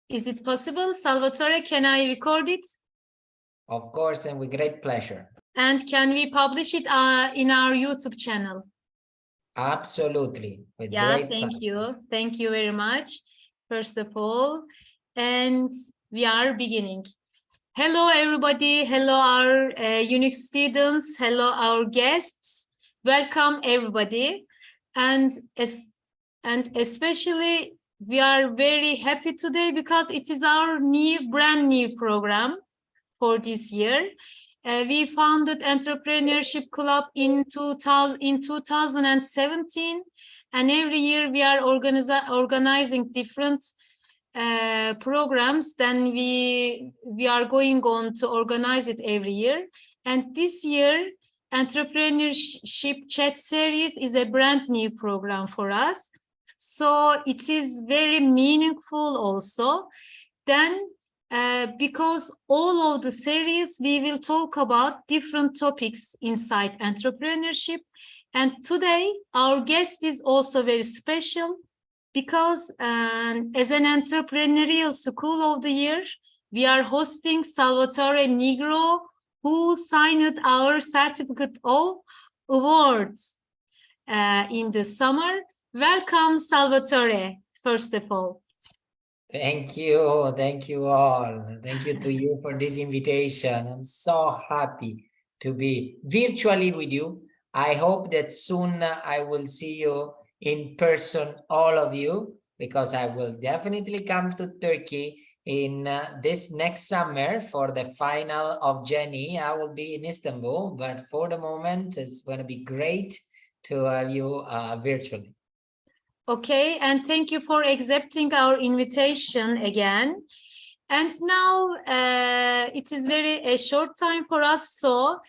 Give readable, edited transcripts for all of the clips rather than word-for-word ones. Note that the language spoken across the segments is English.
Is it possible? Salvatore, can I record it? Of course, and with great pleasure. And can we publish it in our YouTube channel? Absolutely. With Yeah, great thank pleasure. you. Thank you very much, first of all. And we are beginning. Hello, everybody. Hello, our unique students. Hello, our guests. Welcome, everybody. And especially, we are very happy today because it is our brand new program for this year. We founded Entrepreneurship Club in 2017, and every year we are organizing different programs. Then we are going on to organize it every year. And this year, Entrepreneurship Chat Series is a brand new program for us. So it is very meaningful also. Then because all of the series, we will talk about different topics inside entrepreneurship. And today, our guest is also very special because as an entrepreneurial school of the year, we are hosting Salvatore Nigro, who signed our certificate of awards in the summer. Welcome, Salvatore, first of all. Thank you all. Thank you to you for this invitation. I'm so happy to be virtually with you. I hope that soon I will see you in person, all of you, because I will definitely come to Turkey in this next summer for the final of Jenny. I will be in Istanbul, but for the moment, it's going to be great to have you virtually. Okay, and thank you for accepting our invitation again. And now it is a short time for us. So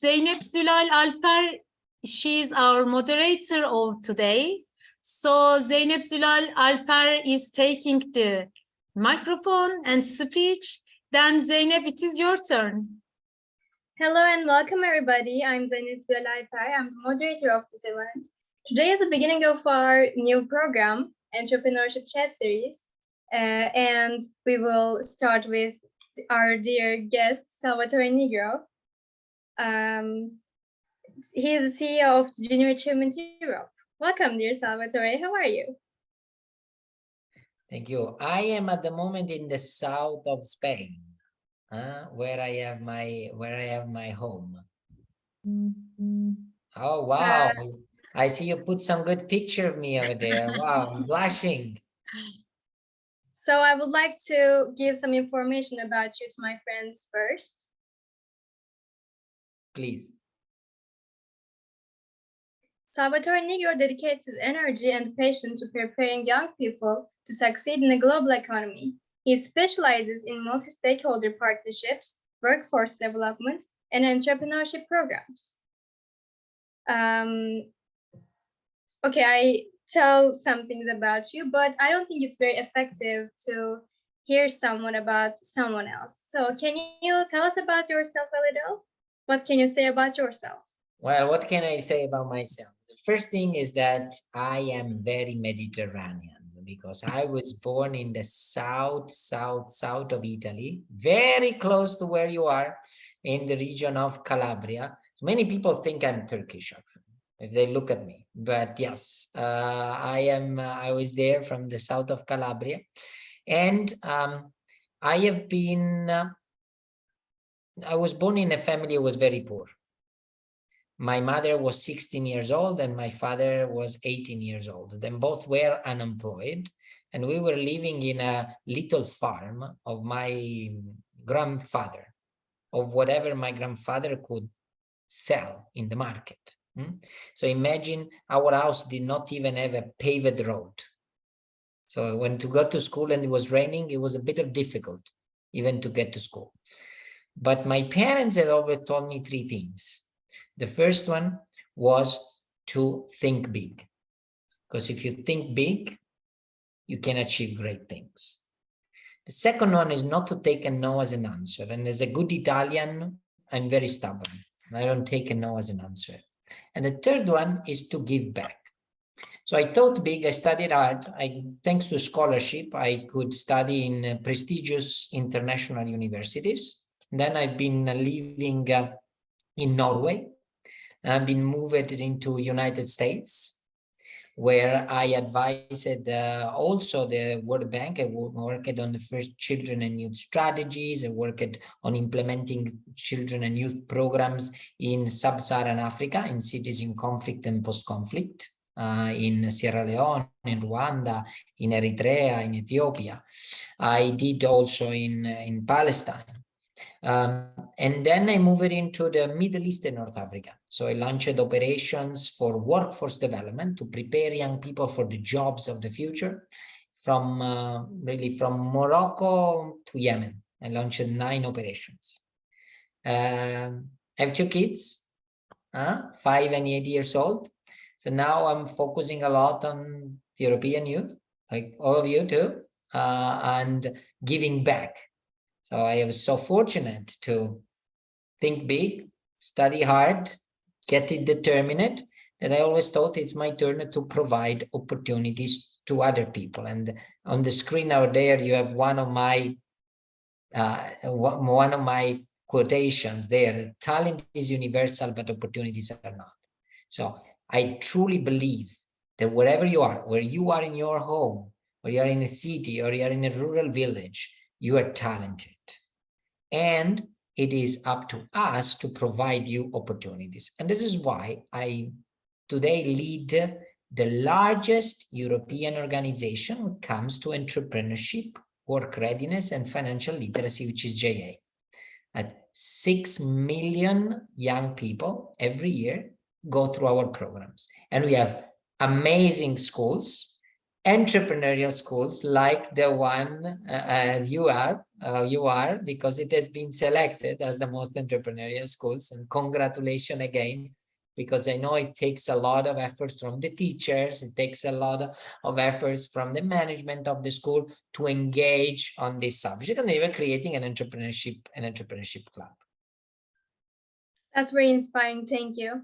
Zeynep Zülal Alper, she is our moderator of today. So Zeynep Zülal Alper is taking the microphone and speech. Then Zeynep, it is your turn. Hello and welcome everybody. I'm Zeynep Zülal Alper. I'm the moderator of this event. Today is the beginning of our new program, Entrepreneurship Chat Series, and we will start with our dear guest, Salvatore Nigro. He is the CEO of Junior Achievement Europe. Welcome, dear Salvatore. How are you? Thank you. I am at the moment in the south of Spain, where I have my home. Mm-hmm. Oh wow! I see you put some good picture of me over there. Wow, I'm blushing. So I would like to give some information about you to my friends first. Please. Salvatore Nigro dedicates his energy and passion to preparing young people to succeed in the global economy. He specializes in multi-stakeholder partnerships, workforce development, and entrepreneurship programs. Okay, I tell some things about you, but I don't think it's very effective to hear someone about someone else. So can you tell us about yourself a little? What can you say about yourself? Well, what can I say about myself? The first thing is that I am very Mediterranean because I was born in the south of Italy, very close to where you are, in the region of Calabria. So many people think I'm Turkish if they look at me, but yes, I was there from the south of Calabria, and I was born in a family who was very poor. My mother was 16 years old and my father was 18 years old. Then both were unemployed, and we were living in a little farm of my grandfather, of whatever my grandfather could sell in the market. So imagine our house did not even have a paved road. So when to go to school and it was raining, it was a bit of difficult even to get to school. But my parents had always told me three things. The first one was to think big, because if you think big, you can achieve great things. The second one is not to take a no as an answer. And as a good Italian, I'm very stubborn. I don't take a no as an answer. And the third one is to give back. So I thought big, I studied hard. Thanks to scholarship, I could study in prestigious international universities. Then I've been living in Norway. I've been moved into United States, where I advised also the World Bank. I worked on the first children and youth strategies. I worked on implementing children and youth programs in sub-Saharan Africa, in cities in conflict and post-conflict, in Sierra Leone, in Rwanda, in Eritrea, in Ethiopia. I did also in Palestine. And then I moved into the Middle East and North Africa. So I launched operations for workforce development to prepare young people for the jobs of the future, really from Morocco to Yemen. I launched 9 operations. I have 2 kids, 5 and 8 years old. So now I'm focusing a lot on the European youth, like all of you too, and giving back. So I was so fortunate to think big, study hard, get it determined, that I always thought it's my turn to provide opportunities to other people. And on the screen out there, you have one of my quotations there. Talent is universal, but opportunities are not. So I truly believe that wherever you are, where you are in your home, or you are in a city, or you are in a rural village, you are talented. And it is up to us to provide you opportunities. And this is why I today lead the largest European organization when it comes to entrepreneurship, work readiness, and financial literacy, which is JA. At 6 million young people every year go through our programs. And we have amazing schools, entrepreneurial schools like the one you are, because it has been selected as the most entrepreneurial schools. And congratulations again, because I know it takes a lot of efforts from the teachers, it takes a lot of efforts from the management of the school to engage on this subject, and they were creating an entrepreneurship club. That's very inspiring. Thank you.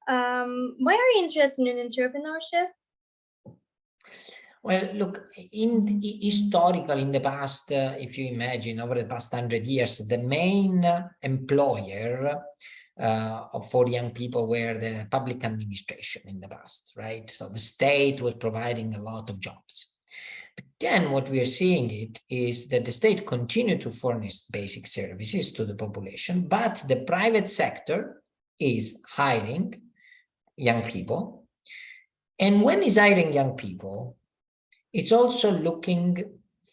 Why are you interested in entrepreneurship? Well, look, historically, in the past, if you imagine over the past 100 years, the main employer for young people were the public administration in the past, right? So the state was providing a lot of jobs. But then what we are seeing is that the state continued to furnish basic services to the population, but the private sector is hiring young people. And when it's hiring young people, it's also looking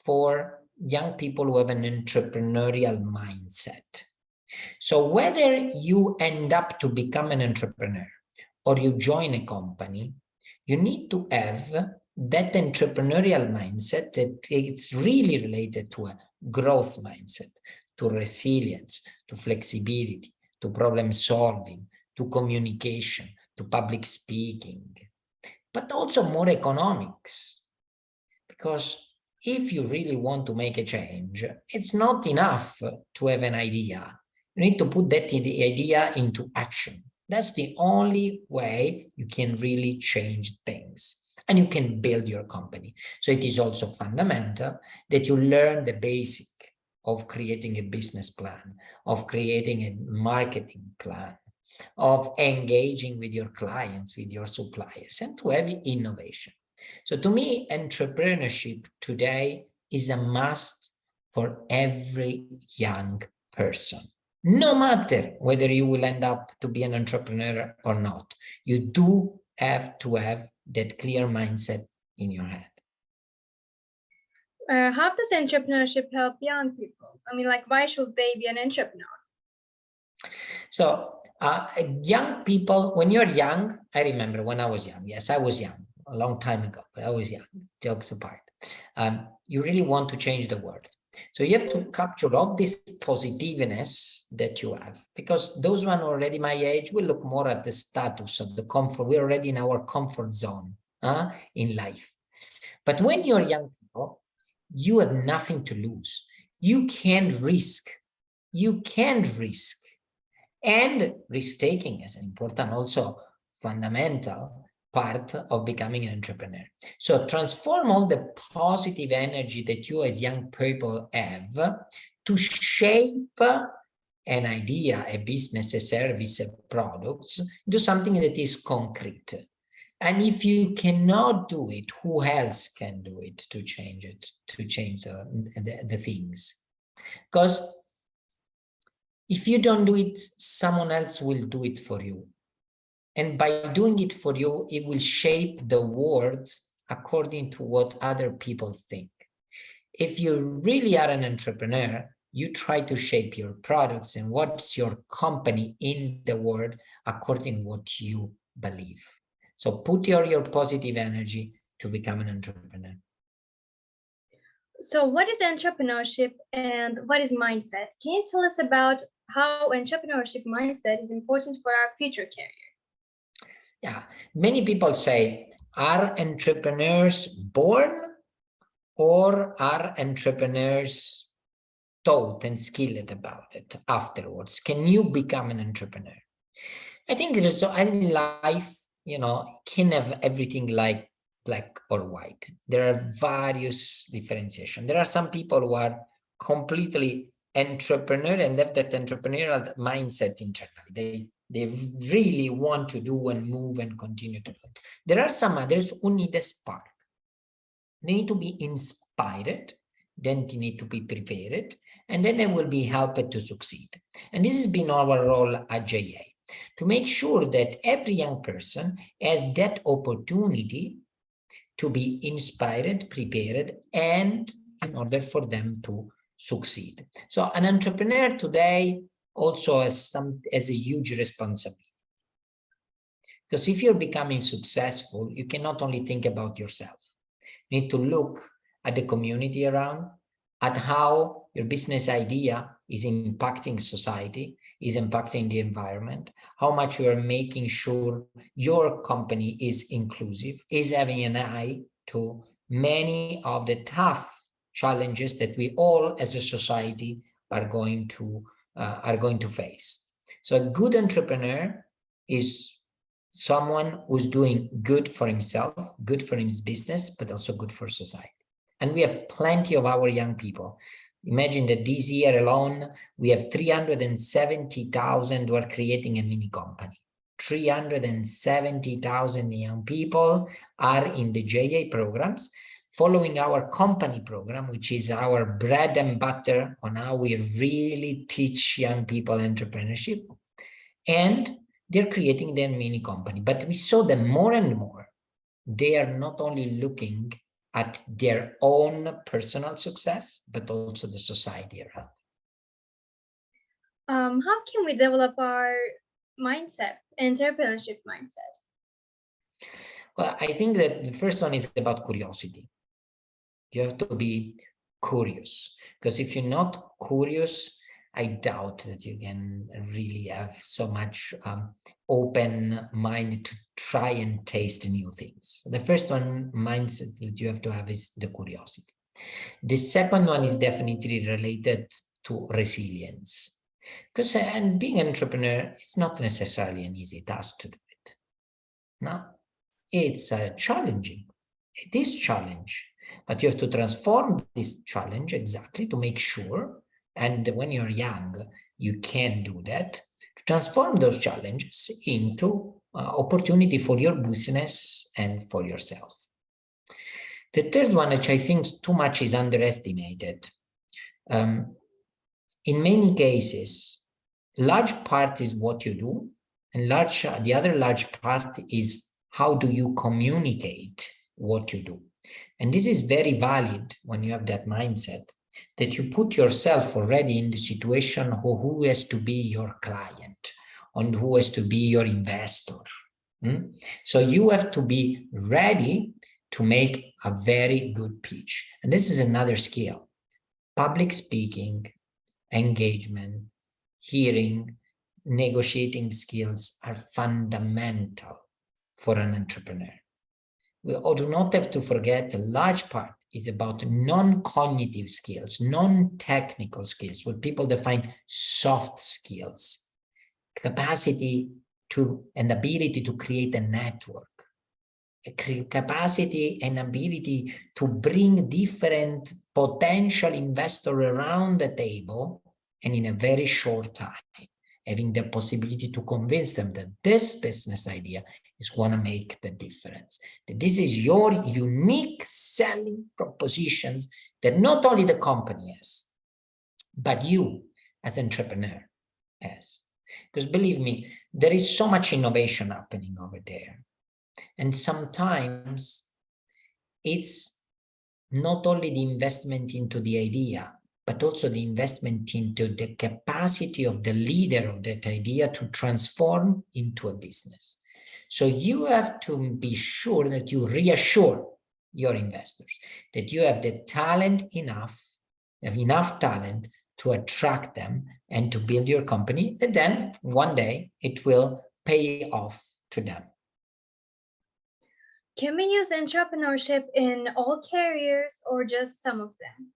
for young people who have an entrepreneurial mindset. So whether you end up to become an entrepreneur or you join a company, you need to have that entrepreneurial mindset that it's really related to a growth mindset, to resilience, to flexibility, to problem solving, to communication, to public speaking, but also more economics. Because if you really want to make a change, it's not enough to have an idea. You need to put that idea into action. That's the only way you can really change things. And you can build your company. So it is also fundamental that you learn the basic of creating a business plan, of creating a marketing plan, of engaging with your clients, with your suppliers, and to have innovation. So to me, entrepreneurship today is a must for every young person. No matter whether you will end up to be an entrepreneur or not, you do have to have that clear mindset in your head. How does entrepreneurship help young people? I mean, like, why should they be an entrepreneur? So young people, when you're young, I remember when I was young, yes, I was young a long time ago, but I was young, jokes apart. You really want to change the world. So you have to capture all this positiveness that you have, because those one already my age will look more at the status of the comfort. We're already in our comfort zone in life. But when you're young people, you have nothing to lose. You can risk. You can risk. And risk-taking is an important, also fundamental part of becoming an entrepreneur. So transform all the positive energy that you as young people have to shape an idea, a business, a service, a products, do something that is concrete. And if you cannot do it, who else can do it to change the things? Because if you don't do it, someone else will do it for you. And by doing it for you, it will shape the world according to what other people think. If you really are an entrepreneur, you try to shape your products and what's your company in the world according to what you believe. So put your positive energy to become an entrepreneur. So what is entrepreneurship and what is mindset? Can you tell us about how entrepreneurship mindset is important for our future career? Yeah, many people say, are entrepreneurs born or are entrepreneurs taught and skilled about it afterwards? Can you become an entrepreneur? I think there's in life, can have everything like black or white. There are various differentiation. There are some people who are completely entrepreneur and have that entrepreneurial mindset internally. They really want to do and move and continue to do it. There are some others who need a spark. They need to be inspired, then they need to be prepared, and then they will be helped to succeed. And this has been our role at JA, to make sure that every young person has that opportunity to be inspired, prepared, and in order for them to succeed. So an entrepreneur today also has a huge responsibility. Because if you're becoming successful, you cannot only think about yourself. You need to look at the community around, at how your business idea is impacting society, is impacting the environment, how much you are making sure your company is inclusive, is having an eye to many of the tough challenges that we all as a society are going to face. So a good entrepreneur is someone who's doing good for himself, good for his business, but also good for society. And we have plenty of our young people. Imagine that this year alone, we have 370,000 who are creating a mini company. 370,000 young people are in the JA programs, following our company program, which is our bread and butter on how we really teach young people entrepreneurship. And they're creating their mini company. But we saw that more and more, they are not only looking at their own personal success, but also the society around. How can we develop our mindset, entrepreneurship mindset? Well, I think that the first one is about curiosity. You have to be curious, because if you're not curious, I doubt that you can really have so much open mind to try and taste new things. The first one mindset that you have to have is the curiosity. The second one is definitely related to resilience, because and being an entrepreneur is not necessarily an easy task to do it. No, it's challenging. It is challenge, but you have to transform this challenge exactly to make sure. And when you're young, you can do that, to transform those challenges into opportunity for your business and for yourself. The third one, which I think too much is underestimated. In many cases, large part is what you do, and the other large part is how do you communicate what you do. And this is very valid when you have that mindset, that you put yourself already in the situation who has to be your client and who has to be your investor. So you have to be ready to make a very good pitch. And this is another skill. Public speaking, engagement, hearing, negotiating skills are fundamental for an entrepreneur. We do not have to forget a large part is about non-cognitive skills, non-technical skills, what people define soft skills, capacity to and ability to create a network, capacity and ability to bring different potential investors around the table, and in a very short time, having the possibility to convince them that this business idea is going to make the difference, that this is your unique selling propositions that not only the company has, but you as entrepreneur has. Because believe me, there is so much innovation happening over there. And sometimes it's not only the investment into the idea, but also the investment into the capacity of the leader of that idea to transform into a business. So you have to be sure that you reassure your investors that you have the talent enough talent to attract them and to build your company, and then one day it will pay off to them. Can we use entrepreneurship in all careers or just some of them?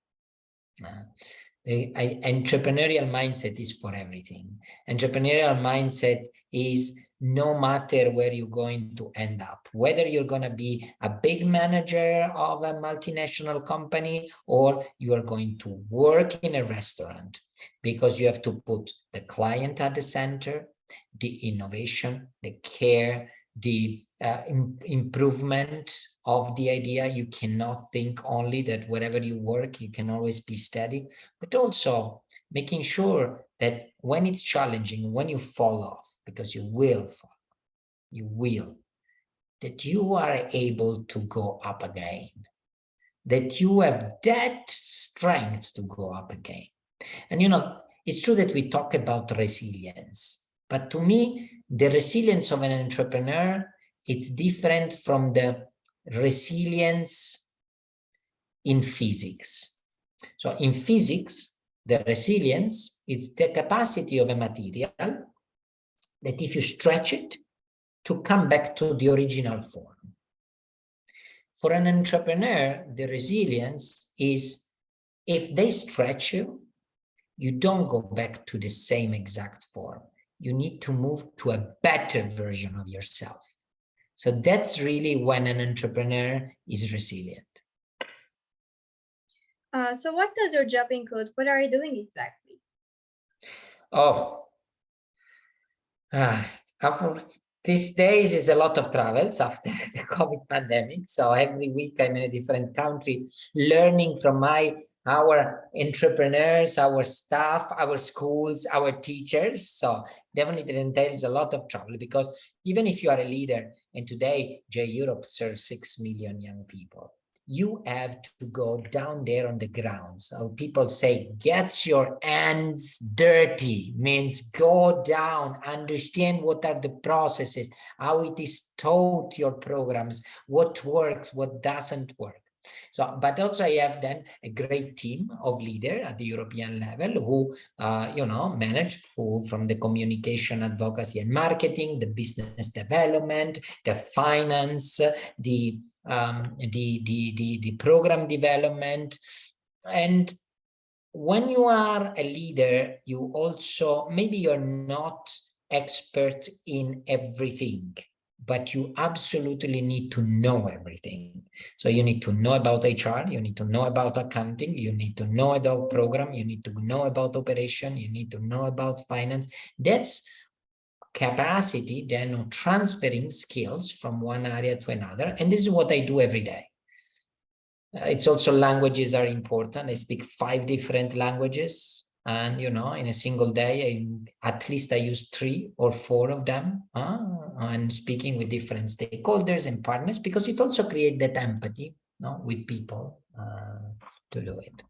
The entrepreneurial mindset is for everything. Entrepreneurial mindset is no matter where you're going to end up, whether you're going to be a big manager of a multinational company or you are going to work in a restaurant, because you have to put the client at the center, the innovation, the care, the improvement of the idea. You cannot think only that wherever you work, you can always be steady, but also making sure that when it's challenging, when you fall off, because you will fall, that you are able to go up again, that you have that strength to go up again. And it's true that we talk about resilience, but to me, the resilience of an entrepreneur, it's different from the resilience in physics. So in physics, the resilience is the capacity of a material that if you stretch it, to come back to the original form. For an entrepreneur, the resilience is if they stretch you, you don't go back to the same exact form. You need to move to a better version of yourself. So that's really when an entrepreneur is resilient. So what does your job include? What are you doing exactly? These days is a lot of travels after the COVID pandemic. So every week I'm in a different country, learning from our entrepreneurs, our staff, our schools, our teachers. So definitely it entails a lot of travel, because even if you are a leader, and today J Europe serves 6 million young people, you have to go down there on the ground. So people say, get your hands dirty, means go down, understand what are the processes, how it is taught your programs, what works, what doesn't work. So, but also I have then a great team of leaders at the European level who, manage from the communication, advocacy and marketing, the business development, the finance, the program development. And when you are a leader, you also, maybe you're not expert in everything, but you absolutely need to know everything. So you need to know about HR, you need to know about accounting, you need to know about program, you need to know about operation, you need to know about finance. That's capacity then of transferring skills from one area to another. And this is what I do every day. It's also languages are important. I speak 5 different languages. And, in a single day, at least I use 3 or 4 of them. And speaking with different stakeholders and partners, because it also creates that empathy with people to do it.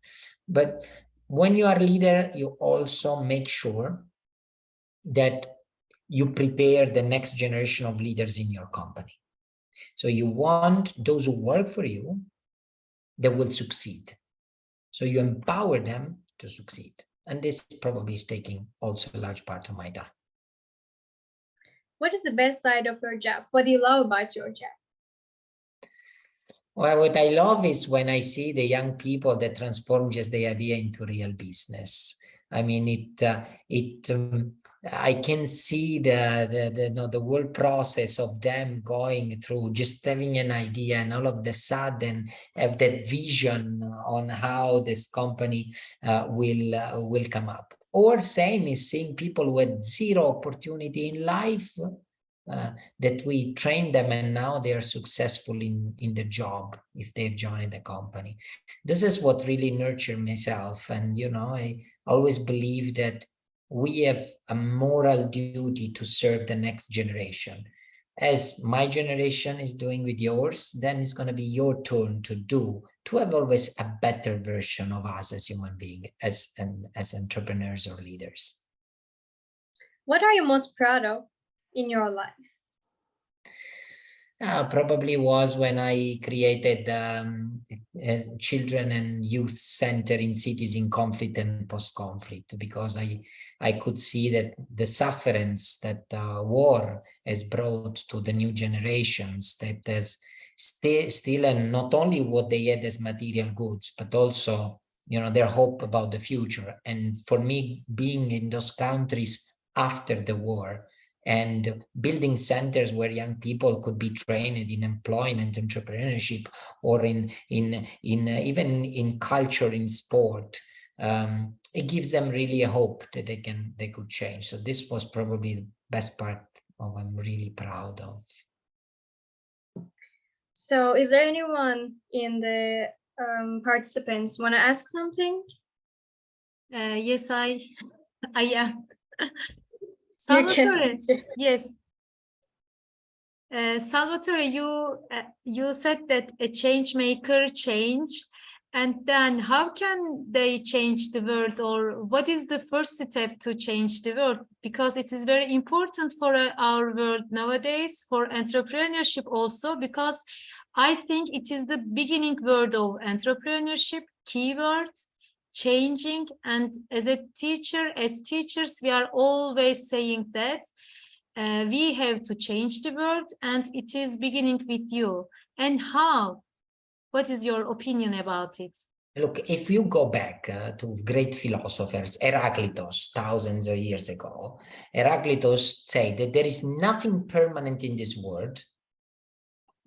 But when you are a leader, you also make sure that you prepare the next generation of leaders in your company. So you want those who work for you that will succeed. So you empower them to succeed. And this probably is taking also a large part of my time. What is the best side of your job? What do you love about your job? Well, what I love is when I see the young people that transform just the idea into real business. I mean, I can see the whole process of them going through, just having an idea, and all of the sudden have that vision on how this company will come up. Or same is seeing people with zero opportunity in life, that we train them and now they are successful in the job if they've joined the company. This is what really nurtured myself. And, you know, I always believe that we have a moral duty to serve the next generation. As my generation is doing with yours, then it's going to be your turn to have always a better version of us as human beings, as entrepreneurs or leaders. What are you most proud of in your life? Probably was when I created a children and youth center in cities in conflict and post-conflict, because I could see that the sufferance that war has brought to the new generations, that there's still, and not only what they had as material goods, but also, you know, their hope about the future. And for me, being in those countries after the war, and building centers where young people could be trained in employment, entrepreneurship, or in even in culture, in sport, it gives them really a hope that they could change. So this was probably the best part of I'm really proud of. So is there anyone in the participants want to ask something? Yes, I am. You can Salvatore, answer. yes. Salvatore, you said that a change maker changed, and then how can they change the world, or what is the first step to change the world? Because it is very important for our world nowadays, for entrepreneurship also, because I think it is the beginning word of entrepreneurship, keyword, changing. And as teachers, we are always saying that we have to change the world, and it is beginning with you. And how? What is your opinion about it? Look, if you go back to great philosophers, Heraclitus, thousands of years ago, Heraclitus said that there is nothing permanent in this world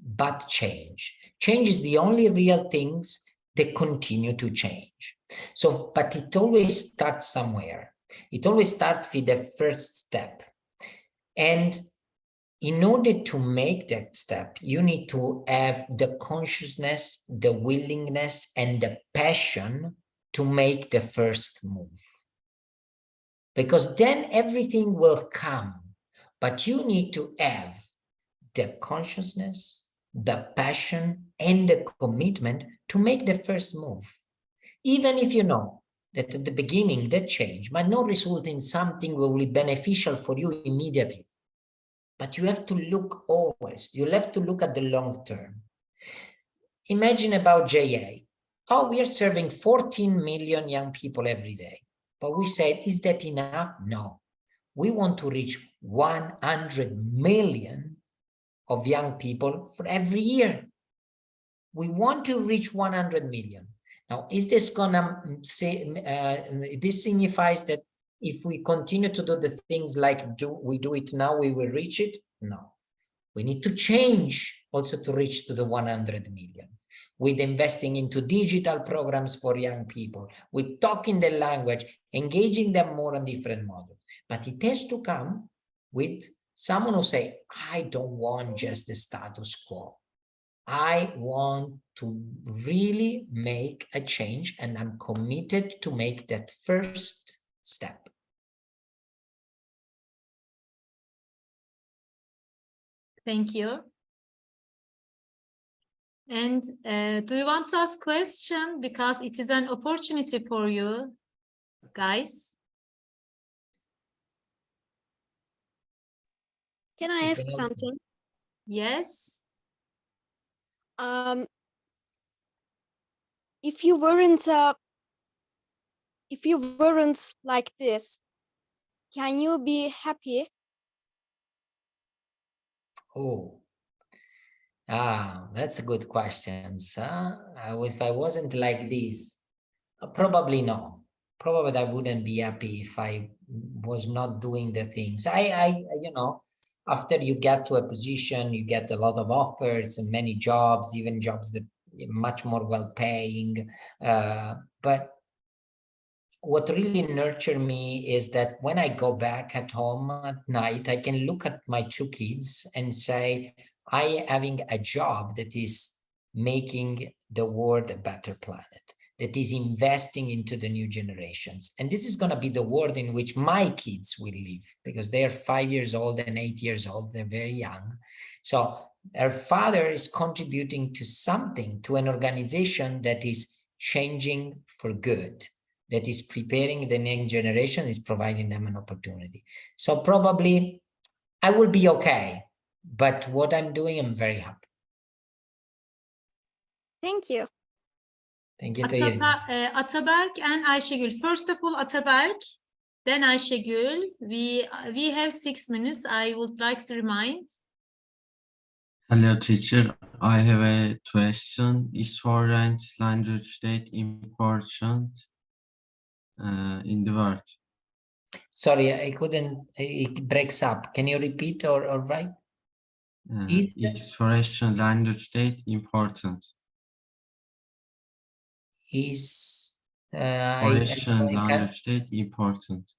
but change. Change is the only real things that continue to change. So, but it always starts somewhere. It always starts with the first step. And in order to make that step, you need to have the consciousness, the willingness, and the passion to make the first move. Because then everything will come, but you need to have the consciousness, the passion, and the commitment to make the first move. Even if you know that at the beginning, that change might not result in something that will be beneficial for you immediately. But you have to look always, you'll have to look at the long term. Imagine about JA. Oh, we are serving 14 million young people every day. But we said, is that enough? No. We want to reach 100 million of young people for every year. We want to reach 100 million. Now, is this gonna say, this signifies that if we continue to do the things like we do it now, we will reach it? No. We need to change also to reach to the 100 million. With investing into digital programs for young people, with talking the language, engaging them more on different models. But it has to come with someone who say, I don't want just the status quo. I want to really make a change, and I'm committed to make that first step. Thank you. And do you want to ask a question? Because it is an opportunity for you, guys. Can I ask something? Yes. If you weren't like this, can you be happy? Oh, that's a good question. If I wasn't like this, probably no. probably I wouldn't be happy if I was not doing the things. You know, after you get to a position, you get a lot of offers and many jobs, even jobs that are much more well-paying. But what really nurtured me is that when I go back at home at night, I can look at my two kids and say, I having a job that is making the world a better planet, that is investing into the new generations. And this is going to be the world in which my kids will live, because they are 5 years old and 8 years old. They're very young. So her father is contributing to something, to an organization that is changing for good, that is preparing the next generation, is providing them an opportunity. So probably I will be okay, but what I'm doing, I'm very happy. Thank you. Thank you to you. Ataberk and Ayşegül. First of all, Ataberk, then Ayşegül. We have 6 minutes. I would like to remind. Hello, teacher. I have a question. Is foreign language that important in the world? Sorry, I couldn't, it breaks up. Can you repeat or write? Is foreign language that important? Is Foreign language that important?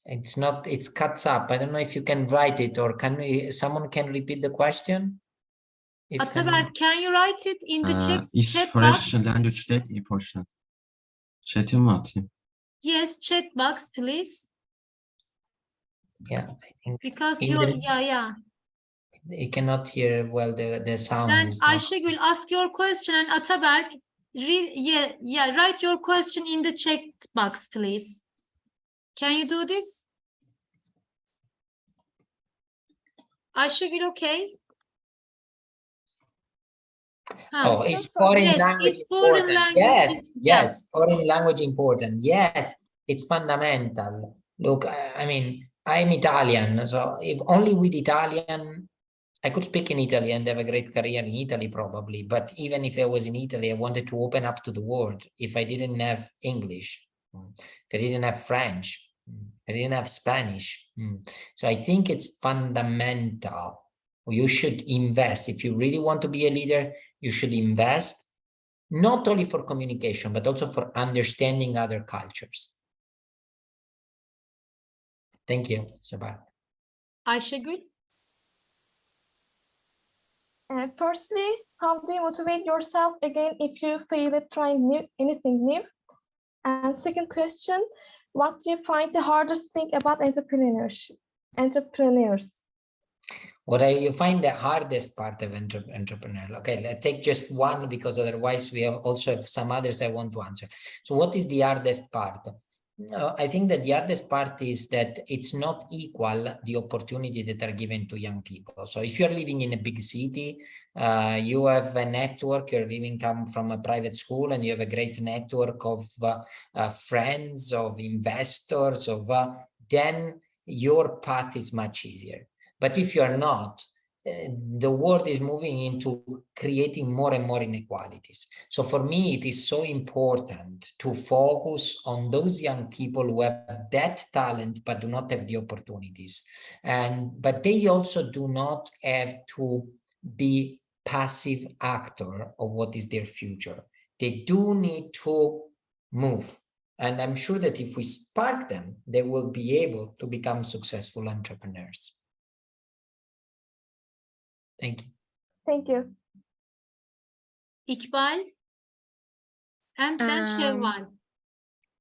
It's not, it's cuts up. I don't know if you can write it, or someone can repeat the question? Ataberk, can you write it in the Is chat box? foreign language that important? Chat'e mi atayım? Yes, chat box, please. Yeah, I think Because in you're, the- yeah. you cannot hear well the sound. Then is not- Ayşegül, ask your question, and Ataberk, write your question in the chat box, please. Can you do this? Ayşegül, okay? Oh, is foreign yes, language is foreign important? language, Yes, yeah. yes, foreign language important. Yes, it's fundamental. Look, I mean, I'm Italian, so if only with Italian, I could speak in Italy and have a great career in Italy probably, but even if I was in Italy, I wanted to open up to the world. If I didn't have English, if I didn't have French, I didn't have Spanish. So I think it's fundamental. You should invest. If you really want to be a leader, you should invest not only for communication, but also for understanding other cultures. Thank you, Sabat. Ayşegül? Firstly, how do you motivate yourself again if you fail at trying anything new? And second question, what do you find the hardest thing about entrepreneurship? Entrepreneurs. What you find the hardest part of entrepreneur? Okay, let's take just one, because otherwise we also have some others I want to answer. So what is the hardest part? I think that the hardest part is that it's not equal the opportunity that are given to young people. So if you're living in a big city, you have a network, you're come from a private school, and you have a great network of friends, of investors, then your path is much easier. But if you are not, the world is moving into creating more and more inequalities. So for me, it is so important to focus on those young people who have that talent, but do not have the opportunities. But they also do not have to be passive actor of what is their future. They do need to move. And I'm sure that if we spark them, they will be able to become successful entrepreneurs. Thank you. Thank you. İkbal? And then Şevval.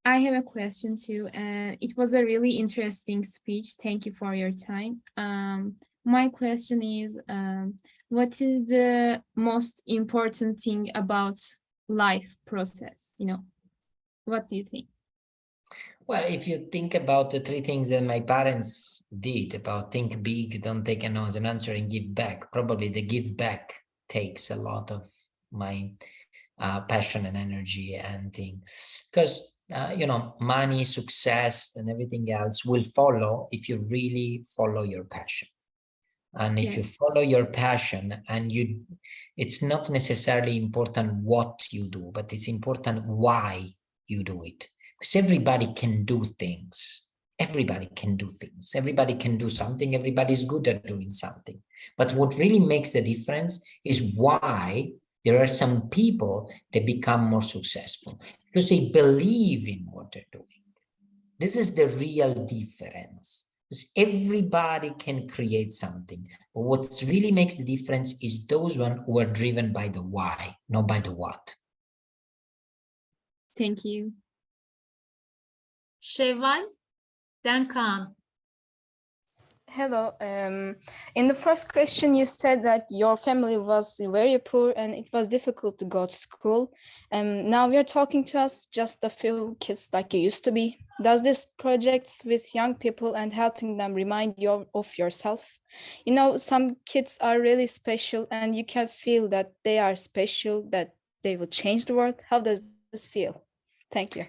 I have a question too. It was a really interesting speech. Thank you for your time. My question is, what is the most important thing about life process? You know, what do you think? Well, if you think about the three things that my parents did about think big, don't take a no as an answer, and give back, probably the give back takes a lot of my passion and energy and thing. Because, you know, money, success, and everything else will follow if you really follow your passion. And if you follow your passion, and it's not necessarily important what you do, but it's important why you do it. Because everybody can do things. Everybody can do things. Everybody can do something. Everybody's good at doing something. But what really makes the difference is why there are some people that become more successful, because they believe in what they're doing. This is the real difference. Because everybody can create something. But what really makes the difference is those ones who are driven by the why, not by the what. Thank you. Şevval, then Kaan. Hello. In the first question, you said that your family was very poor and it was difficult to go to school. Now you're talking to us, just a few kids like you used to be. Does this projects with young people and helping them remind you of yourself? You know, some kids are really special and you can feel that they are special, that they will change the world. How does this feel? Thank you.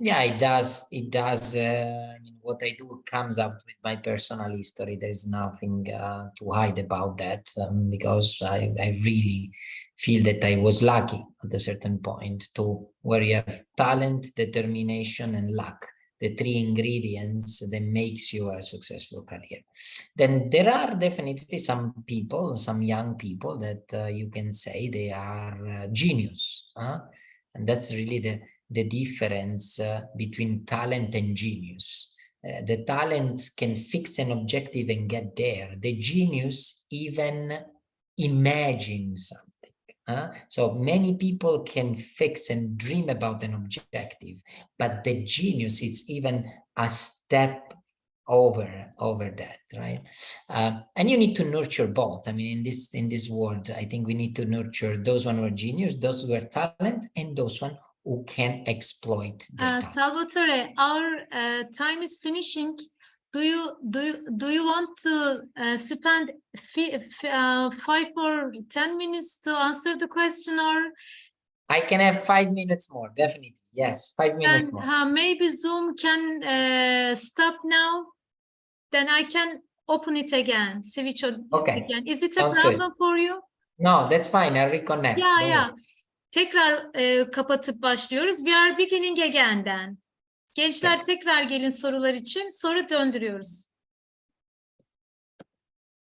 Yeah, it does. It does. I mean, what I do comes out with my personal history. There's nothing to hide about that, because I really feel that I was lucky at a certain point to where you have talent, determination, and luck, the three ingredients that makes you a successful career. Then there are definitely some people, some young people that you can say they are genius, and that's really the difference between talent and genius. The talent can fix an objective and get there. The genius even imagine something. So many people can fix and dream about an objective, but the genius is even a step over that, right? And you need to nurture both. I mean, in this world, I think we need to nurture those who are genius, those who are talent, and those who can exploit their talent. Salvatore, our time is finishing. Do you want to spend 5 or 10 minutes to answer the question, or I can have 5 minutes more, definitely. Yes, 5 minutes more. Maybe Zoom can stop now. Then I can open it again, switch on again. Is it a problem for you? No, that's fine. I'll reconnect. Yeah. Tekrar kapatıp başlıyoruz. We are beginning again'den. Gençler tekrar gelin sorular için, sonra döndürüyoruz.